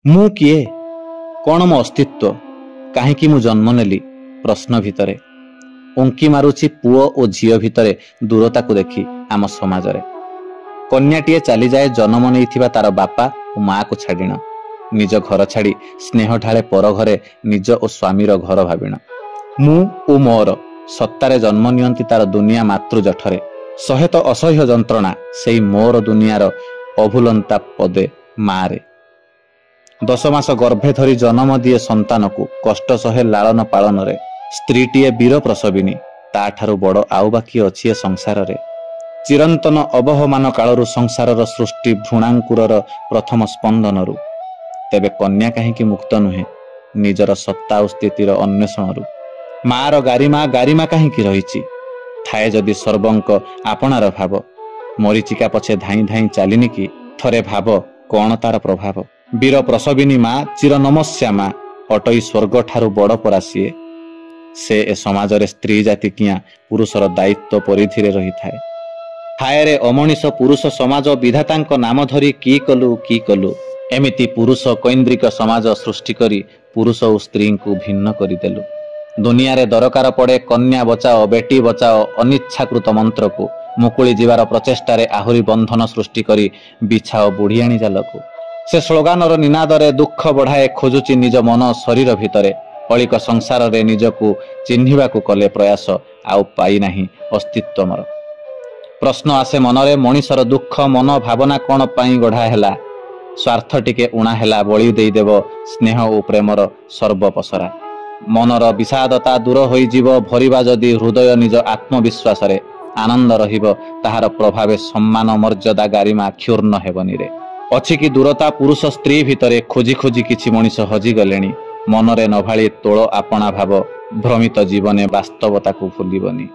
ମୁଁ କିଏ? କଣ ମୋ अस्तित्व? କାହିଁକି ମୁଁ ଜନ୍ମ ନେଲି? ପ୍ରଶ୍ନ ଭିତରେ ଉଙ୍କି ମାରୁଛି ପୁଅ ଓ ଝିଅ ଭିତରେ ଦୂରତାକୁ ଦେଖି ଆମ ସମାଜରେ। କନ୍ୟାଟିଏ ଚାଲିଯାଏ ଜନ୍ମ ନେଇଥିବା ତାର ବାପା ଓ ମାଆକୁ ଛାଡ଼ିଣ, ନିଜ ଘର ଛାଡ଼ି ସ୍ନେହ ଢାଳେ ପର ଘରେ ନିଜ ଓ ସ୍ୱାମୀର ଘର ଭାବିଣ। ମୁଁ ଓ ମୋର ସତ୍ତାରେ ଜନ୍ମ ନିଅନ୍ତି ତାର ଦୁନିଆ ମାତୃ ଜଠରେ। ସହେ ତ ଅସହ୍ୟ ଯନ୍ତ୍ରଣା ସେଇ ମୋର ଦୁନିଆର ଅଭୁଲନ୍ତା ପଦେ ମାରେ। 10 ମାସ ଗର୍ଭେ ଧରି ଜନ୍ମ ଦିଏ ସନ୍ତାନକୁ କଷ୍ଟ ସହେ ଲାଳନ ପାଳନରେ। ସ୍ତ୍ରୀଟିଏ ବୀର ପ୍ରସବିନୀ, ତାଠାରୁ ବଡ଼ ଆଉ ବାକି ଅଛି ଏ ସଂସାରରେ। ଚିରନ୍ତନ ଅବହମାନ କାଳରୁ ସଂସାରର ସୃଷ୍ଟି ଭ୍ରୂଣାଙ୍କୁରର ପ୍ରଥମ ସ୍ପନ୍ଦନରୁ। ତେବେ କନ୍ୟା କାହିଁକି ମୁକ୍ତ ନୁହେଁ ନିଜର ସତ୍ତା ଓ ସ୍ଥିତିର ଅନ୍ୱେଷଣରୁ? ମାର ଗାରିମା କାହିଁକି ରହିଛି? ଥାଏ ଯଦି ସର୍ବଙ୍କ ଆପଣାର ଭାବ, ମରିଚିକା ପଛେ ଧାଇଁ ଧାଇଁ ଚାଲିନି କି? ଥରେ ଭାବ କଣ ତାର ପ୍ରଭାବ? ବୀର ପ୍ରସବିନୀ ମା, ଚିର ନମସ୍ୟା ମା, ଅଟଇ ସ୍ୱର୍ଗ ଠାରୁ ବଡ଼ ପରା ସିଏ। ସେ ଏ ସମାଜରେ ସ୍ତ୍ରୀ ଜାତି କିଆଁ ପୁରୁଷର ଦାୟିତ୍ୱ ପରିଧିରେ ରହିଥାଏ। ହାୟରେ ଅମଣିଷ ପୁରୁଷ ସମାଜ, ବିଧାତାଙ୍କ ନାମ ଧରି କି କଲୁ? ଏମିତି ପୁରୁଷ କୈନ୍ଦ୍ରିକ ସମାଜ ସୃଷ୍ଟି କରି ପୁରୁଷ ଓ ସ୍ତ୍ରୀଙ୍କୁ ଭିନ୍ନ କରିଦେଲୁ। ଦୁନିଆରେ ଦରକାର ପଡ଼େ କନ୍ୟା ବଚାଅ, ବେଟି ବଚାଅ ଅନିଚ୍ଛାକୃତ ମନ୍ତ୍ରକୁ ମୁକୁଳି ଯିବାର ପ୍ରଚେଷ୍ଟାରେ ଆହୁରି ବନ୍ଧନ ସୃଷ୍ଟି କରି ବିଛାଅ ବୁଢ଼ିଆଣୀ ଜାଲକୁ। ସେ ସ୍ଲୋଗାନର ନିନାଦରେ ଦୁଃଖ ବଢ଼ାଏ ଖୋଜୁଛି ନିଜ ମନ ଶରୀର ଭିତରେ। କଳିକ ସଂସାରରେ ନିଜକୁ ଚିହ୍ନିବାକୁ କଲେ ପ୍ରୟାସ, ଆଉ ପାଇନାହିଁ अस्तित्व ମୋର। ପ୍ରଶ୍ନ ଆସେ ମନରେ, ମଣିଷର ଦୁଃଖ ମନ ଭାବନା କଣ ପାଇଁ ଗଢ଼ା ହେଲା? ସ୍ୱାର୍ଥ ଟିକେ ଉଣା ହେଲା ବଳି ଦେଇଦେବ ସ୍ନେହ ଓ ପ୍ରେମର ସର୍ବପସରା। ମନର ବିଷାଦତା ଦୂର ହୋଇଯିବ ଭରିବା ଯଦି ହୃଦୟ ନିଜ ଆତ୍ମବିଶ୍ୱାସରେ। ଆନନ୍ଦ ରହିବ ତାହାର ପ୍ରଭାବେ, ସମ୍ମାନ ମର୍ଯ୍ୟାଦା ଗାରିମା କ୍ଷୁର୍ଣ୍ଣ ହେବନିରେ। ଅଛି କି ଦୂରତା ପୁରୁଷ ସ୍ତ୍ରୀ ଭିତରେ? ଖୋଜି ଖୋଜି କିଛି ମଣିଷ ହଜିଗଲେଣି। ମନରେ ନଭାଳି ତୋଳ ଆପଣା ଭାବ, ଭ୍ରମିତ ଜୀବନେ ବାସ୍ତବତାକୁ ଭୁଲିବନି।